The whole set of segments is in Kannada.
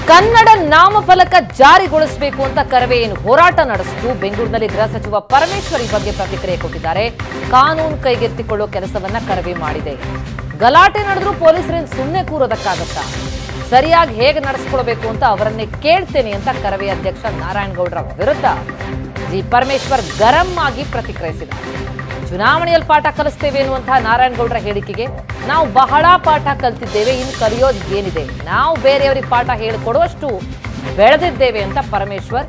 ಕನ್ನಡ ನಾಮಫಲಕ ಜಾರಿಗೊಳಿಸಬೇಕು ಅಂತ ಕರವೇ ಏನು ಹೋರಾಟ ನಡೆಸಿತು. ಬೆಂಗಳೂರಿನಲ್ಲಿ ಗೃಹ ಸಚಿವ ಪರಮೇಶ್ವರ್ ಈ ಬಗ್ಗೆ ಪ್ರತಿಕ್ರಿಯೆ ಕೊಟ್ಟಿದ್ದಾರೆ. ಕಾನೂನು ಕೈಗೆತ್ತಿಕೊಳ್ಳೋ ಕೆಲಸವನ್ನ ಕರವೇ ಮಾಡಿದೆ. ಗಲಾಟೆ ನಡೆದ್ರೂ ಪೊಲೀಸರೇನು ಸುಮ್ಮನೆ ಕೂರೋದಕ್ಕಾಗತ್ತಾ? ಸರಿಯಾಗಿ ಹೇಗೆ ನಡೆಸಿಕೊಳ್ಬೇಕು ಅಂತ ಅವರನ್ನೇ ಕೇಳ್ತೇನೆ ಅಂತ ಕರವೇ ಅಧ್ಯಕ್ಷ ನಾರಾಯಣಗೌಡರ ವಿರುದ್ಧ ಜಿ ಪರಮೇಶ್ವರ್ ಗರಂ ಆಗಿ ಪ್ರತಿಕ್ರಿಯಿಸಿದ್ದಾರೆ. ಚುನಾವಣೆಯಲ್ಲಿ ಪಾಠ ಕಲಿಸ್ತೇವೆ ಎನ್ನುವಂತಹ ನಾರಾಯಣಗೌಡರ ಹೇಳಿಕೆಗೆ ನಾವು ಬಹಳ ಪಾಠ ಕಲ್ತಿದ್ದೇವೆ, ಇನ್ನು ಕಲಿಯೋದು ಏನಿದೆ, ನಾವು ಬೇರೆಯವರಿಗೆ ಪಾಠ ಹೇಳಿಕೊಡುವಷ್ಟು ಬೆಳೆದಿದ್ದೇವೆ ಅಂತ ಪರಮೇಶ್ವರ್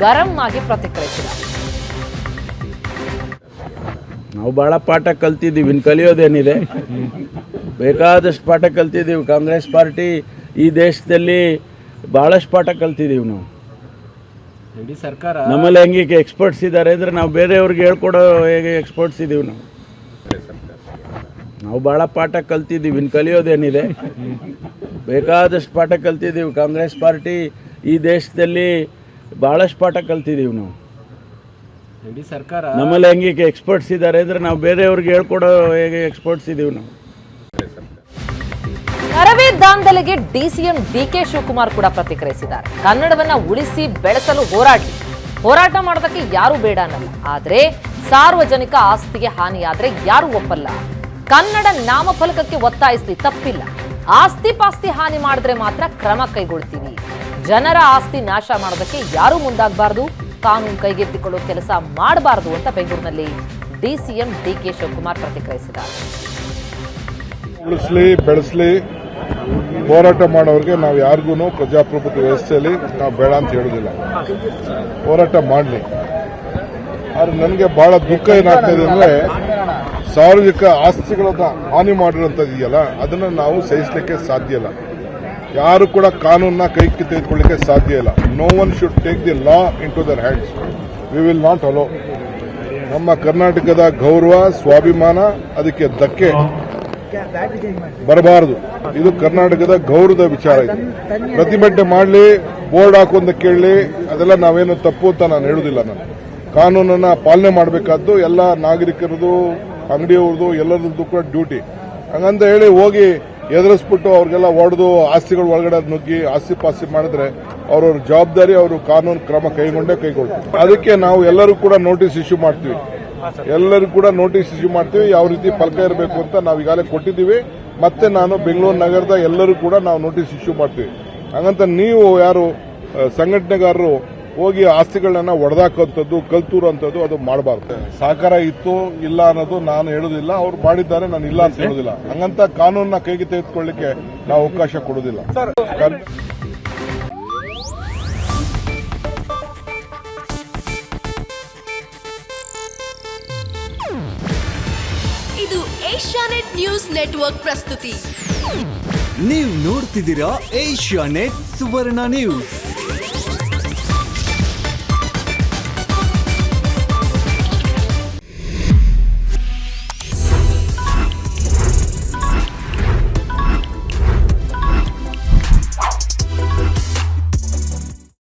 ಗರಂ ಆಗಿ ಪ್ರತಿಕ್ರಿಯಿಸಿದ್ದಾರೆ. ನಾವು ಭಾಳ ಪಾಠ ಕಲ್ತಿದ್ದೀವಿ, ಇನ್ನು ಕಲಿಯೋದೇನಿದೆ, ಬೇಕಾದಷ್ಟು ಪಾಠ ಕಲ್ತಿದ್ದೀವಿ. ಕಾಂಗ್ರೆಸ್ ಪಾರ್ಟಿ ಈ ದೇಶದಲ್ಲಿ ಭಾಳಷ್ಟು ಪಾಠ ಕಲ್ತಿದ್ದೀವಿ. ನಾವು ಸರ್ಕಾರ ನಮ್ಮಲ್ಲಿ ಹೆಂಗೆ ಎಕ್ಸ್ಪರ್ಟ್ಸ್ ಇದ್ದಾರೆ ಅಂದರೆ ನಾವು ಬೇರೆಯವ್ರಿಗೆ ಹೇಳ್ಕೊಡೋ ಹೇಗೆ ಎಕ್ಸ್ಪರ್ಟ್ಸ್ ಇದ್ದೀವಿ. ನಾವು ಭಾಳ ಪಾಠ ಕಲ್ತಿದ್ದೀವಿ, ಇನ್ನು ಕಲಿಯೋದೇನಿದೆ, ಬೇಕಾದಷ್ಟು ಪಾಠ ಕಲ್ತಿದ್ದೀವಿ. ಕಾಂಗ್ರೆಸ್ ಪಾರ್ಟಿ ಈ ದೇಶದಲ್ಲಿ ಭಾಳಷ್ಟು ಪಾಠ ಕಲ್ತಿದ್ದೀವಿ. ನಾವು ಸರ್ಕಾರ ನಮ್ಮಲ್ಲಿ ಹೆಂಗೆ ಎಕ್ಸ್ಪರ್ಟ್ಸ್ ಇದ್ದಾರೆ ಅಂದರೆ ನಾವು ಬೇರೆಯವ್ರಿಗೆ ಹೇಳ್ಕೊಡೋ ಹೇಗೆ ಎಕ್ಸ್ಪರ್ಟ್ಸ್ ಇದ್ದೀವಿ. ನಾವು ಕರವೇ ದಾಂಧಲೆಗೆ ಡಿಸಿಎಂ ಡಿಕೆ ಶಿವಕುಮಾರ್ ಕೂಡ ಪ್ರತಿಕ್ರಿಯಿಸಿದ್ದಾರೆ. ಕನ್ನಡವನ್ನ ಉಳಿಸಿ ಬೆಳೆಸಲು ಹೋರಾಟ ಮಾಡೋದಕ್ಕೆ ಯಾರು ಬೇಡ ಅನ್ನಲ್ಲ, ಆದ್ರೆ ಸಾರ್ವಜನಿಕ ಆಸ್ತಿಗೆ ಹಾನಿಯಾದ್ರೆ ಯಾರು ಒಪ್ಪಲ್ಲ. ಕನ್ನಡ ನಾಮಫಲಕಕ್ಕೆ ಒತ್ತಾಯಿಸಲಿ, ತಪ್ಪಿಲ್ಲ. ಆಸ್ತಿ ಪಾಸ್ತಿ ಹಾನಿ ಮಾಡಿದ್ರೆ ಮಾತ್ರ ಕ್ರಮ ಕೈಗೊಳ್ತೀವಿ. ಜನರ ಆಸ್ತಿ ನಾಶ ಮಾಡೋದಕ್ಕೆ ಯಾರು ಮುಂದಾಗಬಾರದು, ಕಾನೂನು ಕೈಗೆತ್ತಿಕೊಳ್ಳೋ ಕೆಲಸ ಮಾಡಬಾರದು ಅಂತ ಬೆಂಗಳೂರಿನಲ್ಲಿ ಡಿಸಿಎಂ ಡಿಕೆ ಶಿವಕುಮಾರ್ ಪ್ರತಿಕ್ರಿಯಿಸಿದ್ದಾರೆ. ಉಳಿಸ್ಲಿ ಬೆಳೆಸಲಿ ಹೋರಾಟ ಮಾಡೋರಿಗೆ ನಾವು ಯಾರಿಗೂ ಪ್ರಜಾಪ್ರಭುತ್ವ ವ್ಯವಸ್ಥೆಯಲ್ಲಿ ನಾವು ಬೇಡ ಅಂತ ಹೇಳೋದಿಲ್ಲ, ಹೋರಾಟ ಮಾಡಲಿ. ಆದ್ರೆ ನನಗೆ ಬಹಳ ದುಃಖ ಏನಾಗ್ತದೆ ಅಂದರೆ ಸಾರ್ವಜನಿಕ ಆಸ್ತಿಗಳನ್ನ ಹಾನಿ ಮಾಡಿರೋಂಥದ್ದು ಇದೆಯಲ್ಲ, ಅದನ್ನು ನಾವು ಸಹಿಸಲಿಕ್ಕೆ ಸಾಧ್ಯ ಇಲ್ಲ. ಯಾರು ಕೂಡ ಕಾನೂನನ್ನ ಕೈಗೆ ತೆಗೆದುಕೊಳ್ಳಿಕ್ಕೆ ಸಾಧ್ಯ ಇಲ್ಲ. No one should take the law into their hands. We will not allow. ನಮ್ಮ ಕರ್ನಾಟಕದ ಗೌರವ ಸ್ವಾಭಿಮಾನ ಅದಕ್ಕೆ ಧಕ್ಕೆ ಬರಬಾರದು. ಇದು ಕರ್ನಾಟಕದ ಗೌರವದ ವಿಚಾರ. ಇದು ಪ್ರತಿಭಟನೆ ಮಾಡಲಿ, ಬೋರ್ಡ್ ಹಾಕೊಂತ ಕೇಳಲಿ, ಅದೆಲ್ಲ ನಾವೇನು ತಪ್ಪು ಅಂತ ನಾನು ಹೇಳುದಿಲ್ಲ. ನಾನು ಕಾನೂನನ್ನ ಪಾಲನೆ ಮಾಡಬೇಕಾದ್ದು ಎಲ್ಲ ನಾಗರಿಕರದು, ಅಂಗಡಿಯವ್ರದ್ದು, ಎಲ್ಲರದ್ದು ಕೂಡ ಡ್ಯೂಟಿ. ಹಂಗಂತ ಹೇಳಿ ಹೋಗಿ ಎದುರಿಸ್ಬಿಟ್ಟು ಅವ್ರಿಗೆಲ್ಲ ಹೊಡೆದು ಆಸ್ತಿಗಳ ಒಳಗಡೆ ನುಗ್ಗಿ ಆಸ್ತಿ ಪಾಸ್ತಿ ಮಾಡಿದ್ರೆ ಅವ್ರವ್ರ ಜವಾಬ್ದಾರಿ ಅವರು ಕಾನೂನು ಕ್ರಮ ಕೈಗೊಳ್ತಾರೆ. ಅದಕ್ಕೆ ನಾವು ಎಲ್ಲರೂ ಕೂಡ ನೋಟಿಸ್ ಇಶ್ಯೂ ಮಾಡ್ತೀವಿ. ಯಾವ ರೀತಿ ಫಲಕ ಇರಬೇಕು ಅಂತ ನಾವು ಈಗಾಗಲೇ ಕೊಟ್ಟಿದ್ದೀವಿ. ಮತ್ತೆ ನಾನು ಬೆಂಗಳೂರು ನಗರದ ಎಲ್ಲರೂ ಕೂಡ ನಾವು ನೋಟಿಸ್ ಇಶ್ಯೂ ಮಾಡ್ತೀವಿ. ಹಾಗಂತ ನೀವು ಯಾರು ಸಂಘಟನೆಗಾರರು ಹೋಗಿ ಆಸ್ತಿಗಳನ್ನ ಒಡೆದಾಕುವಂಥದ್ದು, ಕಲ್ತೂರುವಂಥದ್ದು ಅದು ಮಾಡಬಾರ್ದು. ಸಹಕಾರ ಇತ್ತು ಇಲ್ಲ ಅನ್ನೋದು ನಾನು ಹೇಳೋದಿಲ್ಲ, ಅವ್ರು ಮಾಡಿದ್ದಾರೆ, ನಾನು ಇಲ್ಲ ಅಂತ ಹೇಳೋದಿಲ್ಲ. ಹಂಗಂತ ಕಾನೂನನ್ನ ಕೈಗೆ ತೆಗೆದುಕೊಳ್ಳಿಕ್ಕೆ ನಾವು ಅವಕಾಶ ಕೊಡೋದಿಲ್ಲ. ಇದು ಏಷ್ಯಾನೆಟ್ ನ್ಯೂಸ್ ನೆಟ್ವರ್ಕ್ ಪ್ರಸ್ತುತಿ. ನೀವು ನೋಡ್ತಿದ್ದೀರಾ ಏಷ್ಯಾನೆಟ್ ಸುವರ್ಣ ನ್ಯೂಸ್.